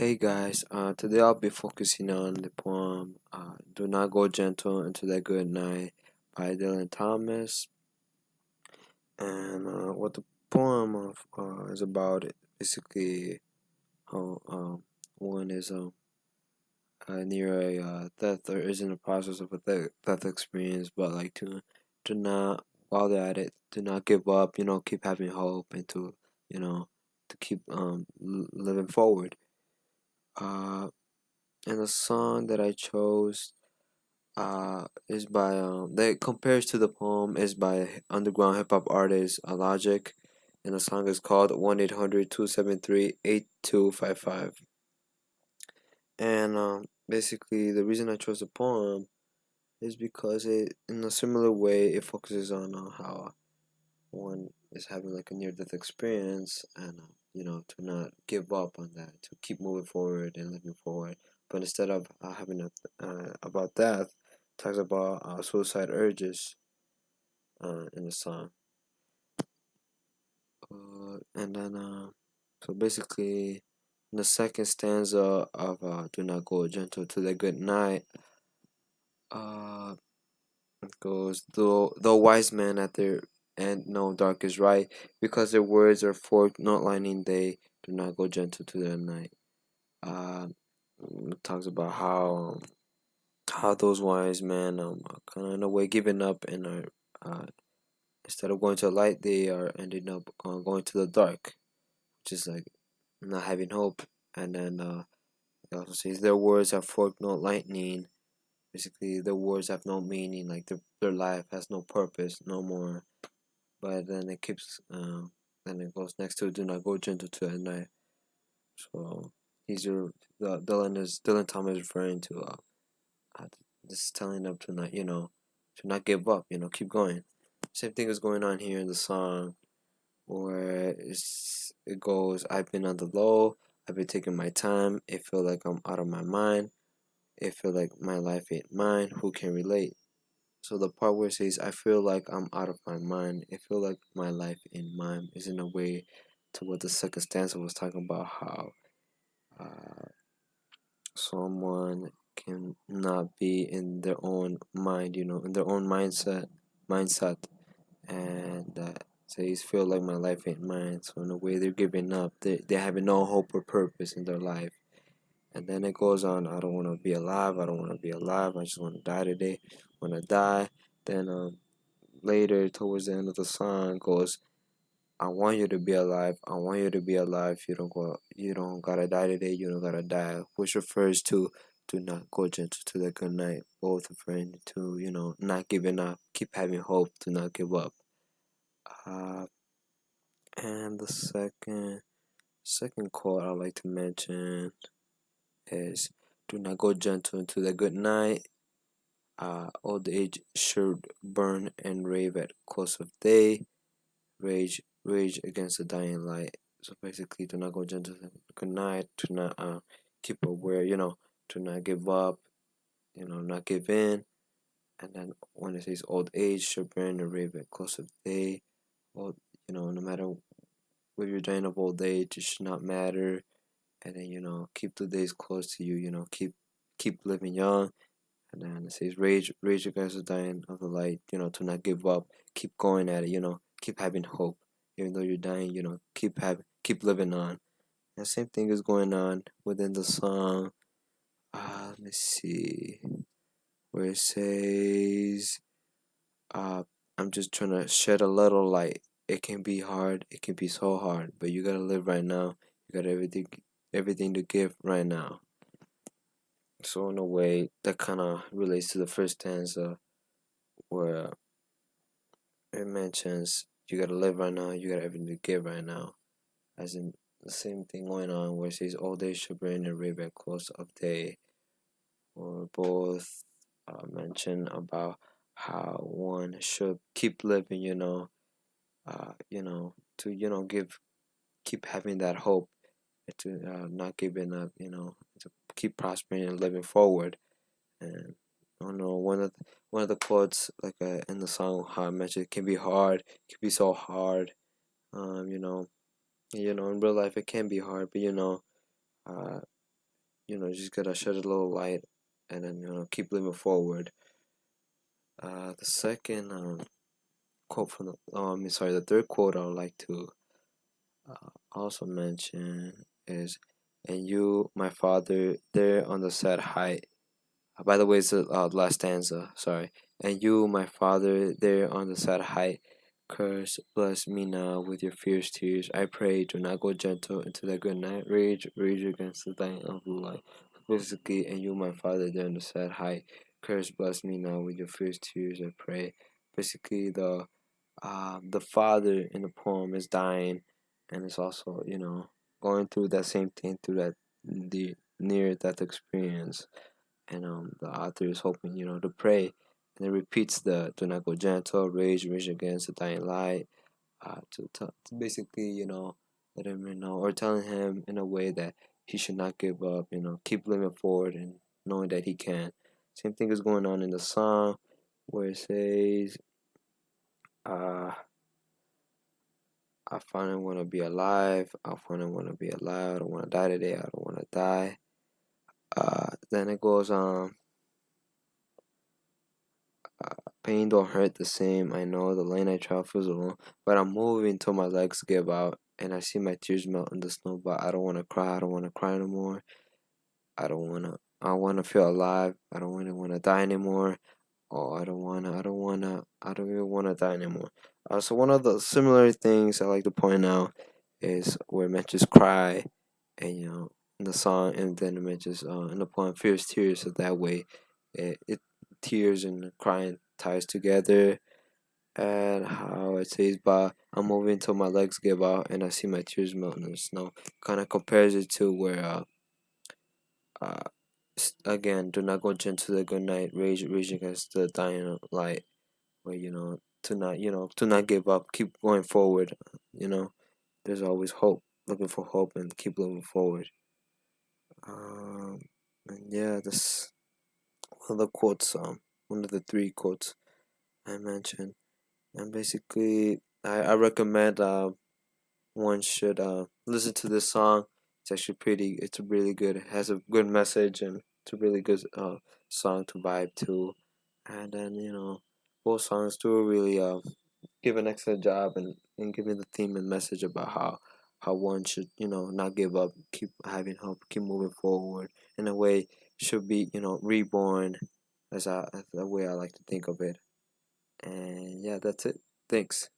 Hey guys, today I'll be focusing on the poem Do Not Go Gentle Into the Good Night by Dylan Thomas. And what the poem is about basically how one is near a death or is in the process of a death experience, but like to not, while they're at it, to not give up, keep having hope and you know, to keep living forward. Uh, and the song that I chose is by that compares to the poem is by underground hip hop artist Logic, and the song is called 1-800-273-8255. And basically the reason I chose the poem is because it, in a similar way, it focuses on how one is having like a near death experience, and to not give up on that, to keep moving forward and living forward. But instead of having about death, talks about suicide urges in the song. And then so basically in the second stanza of Do Not Go Gentle to the Good Night, uh it goes, though wise men at their end know dark is right, because their words are forked, not lightning, they do not go gentle to their night. Uh, it talks about how those wise men are kind of in a way giving up and are instead of going to the light, they are ending up going to the dark, which is like not having hope. And then it also says their words are forked, not lightning. Basically, their words have no meaning, like their life has no purpose, no more. But then it keeps then it goes next to do not go gentle to at night. So he's your Dylan Thomas referring to uh just telling them to not to not give up, keep going. Same thing is going on here in the song where it goes, I've been on the low, I've been taking my time, it feel like I'm out of my mind, it feel like my life ain't mine, who can relate? So the part where it says, I feel like I'm out of my mind, I feel like my life in mine, is in a way to what the second stanza was talking about, how uh, someone can not be in their own mind, in their own mindset, and says, feel like my life ain't mine. So in a way, they're giving up. They're having no hope or purpose in their life. And then it goes on, I don't want to be alive. I don't want to be alive. I just want to die today. When I die, then later towards the end of the song goes, I want you to be alive. I want you to be alive. You don't gotta die today. You don't gotta die. Which refers to do not go gentle to the good night. Both referring to, not giving up. Keep having hope. Do not give up. Uh, and the second quote I'd like to mention is, do not go gentle into the good night. Old age should burn and rave at close of day. Rage against the dying light. So basically, do not go gentle into the good night. To not keep aware. To not give up. Not give in. And then when it says old age should burn and rave at close of day. Well, no matter what you're dying of old age, it should not matter. And then keep the days close to you. Keep living young. And then it says rage against the dying of the light. To not give up, keep going at it. Keep having hope, even though you're dying. Keep living on. And the same thing is going on within the song. Let me see where it says, uh, I'm just trying to shed a little light. It can be hard. It can be so hard, but you gotta live right now. You got everything to give right now. So in a way, that kind of relates to the first stanza where it mentions you gotta live right now. You got everything to give right now. As in the same thing going on where it says all day should bring a river close of day. Or both mention about how one should keep living. To keep having that hope, to not giving up, to keep prospering and living forward. And I don't know, one of the quotes like in the song, how I mentioned, it can be hard, it can be so hard. Um, you know, in real life it can be hard, but uh, just gotta shed a little light, and then keep living forward. The second quote from the sorry, the third quote I would like to also mention is, "And you, my father, there on the sad height." By the way, it's the last stanza. Sorry. "And you, my father, there on the sad height, curse, bless me now with your fierce tears. I pray, do not go gentle into the good night. Rage, rage against the dying of blue light." Basically, "And you, my father, there on the sad height, curse, bless me now with your fierce tears. I pray." Basically, the father in the poem is dying, and is also going through that same thing, through that the near death experience, and the author is hoping to pray, and it repeats the "do not go gentle, rage, rage against the dying light," to basically let him know, or telling him in a way that he should not give up, keep living forward, and knowing that he can. Same thing is going on in the song, where it says, uh "I finally want to be alive. I finally want to be alive. I don't want to die today. I don't want to die." Then it goes on. "Pain don't hurt the same. I know the lane I travel feels alone, but I'm moving till my legs give out, and I see my tears melt in the snow. But I don't want to cry. I don't want to cry anymore. I don't want to. I want to feel alive. I don't really want to die anymore. Oh, I don't wanna. I don't wanna. I don't even want to die anymore." So one of the similar things I like to point out is where it mentions cry, and in the song, and then it mentions in the poem fierce tears. So that way, it tears and crying ties together, and how it says, "But I'm moving till my legs give out, and I see my tears melt in the snow." Kind of compares it to where uh again, "Do not go gentle the good night, rage, rage against the dying light," where to not give up, keep going forward. you know there's always hope, looking for hope, and keep moving forward. And yeah, this one of the quotes, one of the three quotes I mentioned. And basically, I recommend one should listen to this song. It's actually it's really good. It has a good message, and it's a really good song to vibe to. And then both songs do really give an excellent job in giving the theme and message about how one should not give up, keep having hope, keep moving forward. In a way, should be reborn, as the way I like to think of it. And yeah, that's it. Thanks.